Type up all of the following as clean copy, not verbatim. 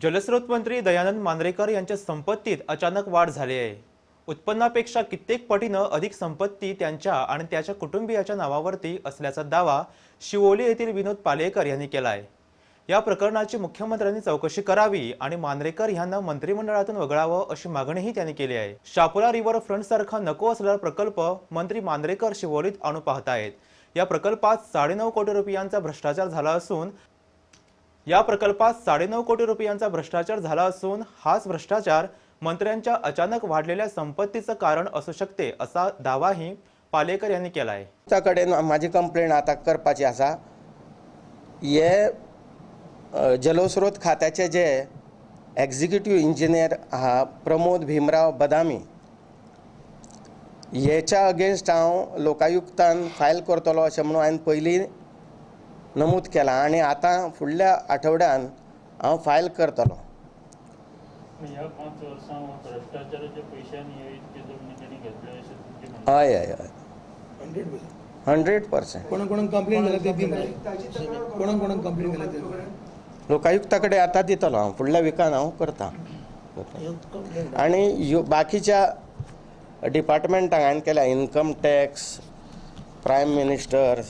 जलस्रोत मंत्री दयानंद मांद्रेकर यांच्या संपत्तीत अचानक वाढ झाली आहे। उत्पन्नापेक्षा कित्येक पटीनं अधिक संपत्ती त्यांच्या आणि त्याच्या कुटुंबियाच्या नावावरती असल्याचा दावा शिवोली येथील विनोद पालेकर यांनी केला आहे। या प्रकरणाची मुख्यमंत्र्यांनी चौकशी करावी आणि मांद्रेकर यांना मंत्रिमंडळातून वगळावं अशी मागणीही त्यांनी केली आहे। शापोरा रिव्हर फ्रंट सारखा नको असलेला प्रकल्प मंत्री मांद्रेकर शिवोलीत आणू पाहतायत। या प्रकल्पात 9.5 कोटी रुपयांचा भ्रष्टाचार झाला असून हाच भ्रष्टाचार मंत्र्यांच्या अचानक वाढलेल्या संपत्तीचं कारण असू शकते असा दावाही पालेकर यांनी केला आहे। त्याकडे माझी कंप्लेंट आता करपाची आसा। हे जलस्रोत खात्याचे जे एक्झिक्युटिव्ह इंजिनियर आहा प्रमोद भीमराव बदामी हेच्या अगेन्स्ट हांव लोकायुक्तान फायल करतलो अशें म्हणून हांवें पयलीं नमूद केला आणि आता फुडल्या आठवड्यान हांव फायल करतलो। हय हय हय 100%। लोकायुक्ता कडेन आतां दितलो हांव, फुडल्या विकान हांव करता। आणि बाकीच्या डिपार्टमेंटांक हांवें केल्या, इन्कम टॅक्स, प्रायम मिनिस्टर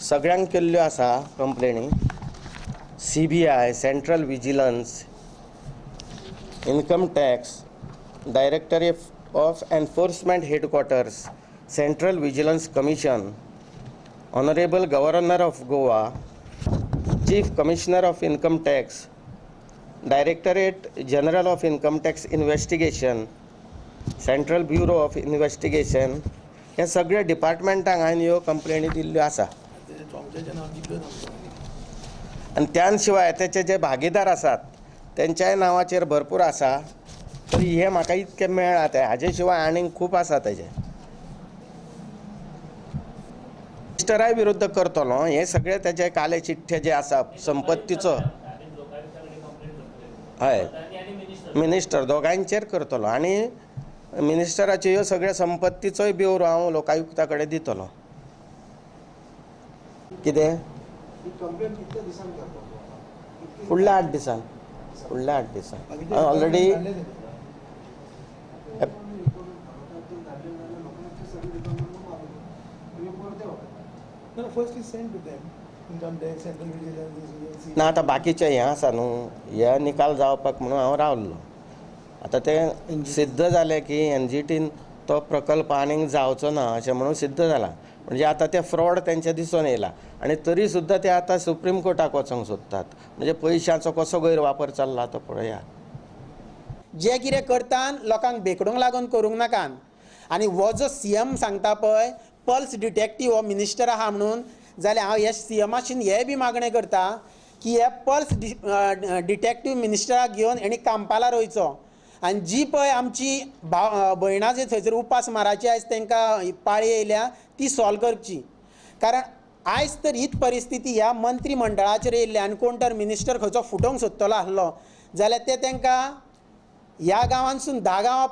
सगळ्यांक केल्ल्यो आसा कंप्लेनी। CBI, central vigilance, income tax, directorate of enforcement headquarters, central vigilance commission, honourable governor of Goa, chief commissioner of income tax, directorate general of income tax investigation, central bureau of investigation, हे सगळे डिपार्टमेंटांक हांवें ह्यो कंप्लेनी दिल्ल्यो आसा। आणि त्या शिवाय त्याचे जे भागीदार आसात त्यांच्याय नांवाचेर भरपूर आसा, तरी हे म्हाका इतके मेळ्ळा ते हाजे शिवाय आनीक खूब आसा तेजे। मिनिस्टराय विरुद्ध करतलो, हे सगळे तेजे काले चिठ्ठे जे आसा संपत्तीचो, हय मिनिस्टर दोगांचेर करतलो आणि मिनिस्टराचे ह्यो सगळे संपत्तीचोय ब्युरो हांव लोकायुक्ता कडेन दितलो। कितें फुडल्या 8 दिसान ऑलरेडी ना आता बाकीचे हे आसा न्हू, हे निकाल जावपाक म्हणून हांव रावल्लो। आता ते सिद्ध जालें की NGTन तो प्रकल्प आनीक जावचो ना अशें म्हणून सिद्ध जाला। म्हणजे आता ते फ्रॉड तेंचे दिसून येयला आणि तरी सुद्धा ते आता सुप्रीम कोर्टाक वचूंक सोदतात। म्हणजे पयशांचो कसो गैरवापर चल्ला तो पळया। जे कितें करता लोकांक बेकडूंक लागून करूंक नाका। आणि हो जो CM सांगता पळय पल्स डिटेक्टीव हो मिनिस्टर आहा म्हणून, जाल्यार हांव हे CMाशीन हे बी मागणें करता की हे पल्स डिटेक्टीव मिनिस्टराक घेवन हेणी कांपाला रोयचो। आणि जी पळय आमची भयणां जे थंयसर उपास माराची आयज तांकां पाळी येयल्या ती सॉल्व करची। कारण आयज तर हीच परिस्थिती ह्या मंत्री मंडळाचेर येयल्ली आनी कोण तर मिनिस्टर खंयचो फुटोवंक सोदतलो आसलो जाल्यार ते तांकां ह्या गांवांसून 10 गांवां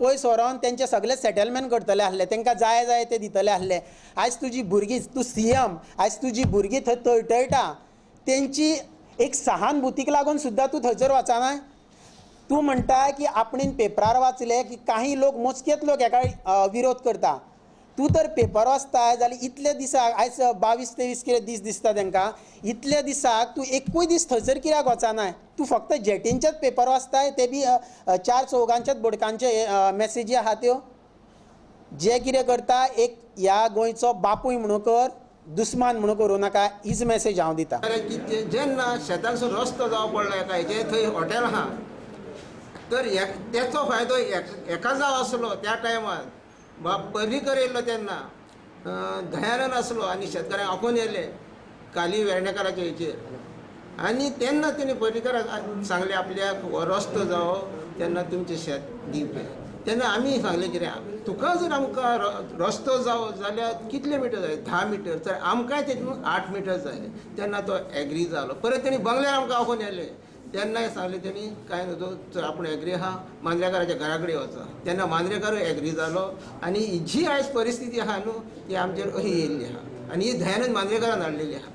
पयस व्हरोन तेंचे सगळे सेटलमेंट करतले आसले, तांकां जाय ते दितले आसले। आयज तुजी भुरगीं, तूं CM, आयज तुजी भुरगीं थंय तळटळटा, तेंची एक सहानुभुतीक लागून सुद्दां तूं थंयसर वचना। तूं म्हणटा की आपणेन पेपरार वाचले की काही लोक, मोजकेच लोक हेका विरोध करता। तूं तर पेपर वाचता जाल्यार इतले दिसाक, आयज 22-23 कितें दीस दिसता तांकां, इतले दिसाक तूं एकूय दीस थंयसर कित्याक वचना? तूं फक्त जेटींचेच पेपर वाचताय, ते बी 4 बोडकांचे मॅसेजी आहा त्यो। जे कितें करता एक ह्या गोंयचो बापूय म्हणून कर, दुस्मान म्हणून करूं नाका, हीच मॅसेज हांव दितां। जेन्ना शेतांसून रस्तो जावं पडलो एका हेजे थंय हॉटेल आहा, तर त्याचो फायदो एका जाव आसलो त्या टायमार। पर्रीकर येयल्लो तेन्ना दयानंद आसलो आनी शेतकारांक आपोवन येयले काली वेर्णेकाराच्या हेचेर। आनी तेन्ना तेणी पर्रीकाराक सांगलें आपल्याक हो रस्तो जावो तेन्ना तुमचें शेत दिवचें। तेन्ना आमी सांगलें कितें, तुका जर आमकां रस्तो जावो जाल्यार कितले मिटर जाय? 10 मिटर, तर आमकांय तेतून 8 मिटर जाय। तेन्ना तो एग्री जालो। परत तेणी बंगल्यार आमकां आपोवन येयले, तेन्नाय सांगलें तेणी कांय नजो जर आपूण एग्री आहा मांद्रेकाराच्या घरा कडेन वचा। तेन्ना मांद्रेकारूय एग्री जालो आनी जी आयज परिस्थिती आहा न्हू ती आमचेर अशी येयल्ली आहा आनी ही दयानंद मांद्रेकारान हाडलेली आहा।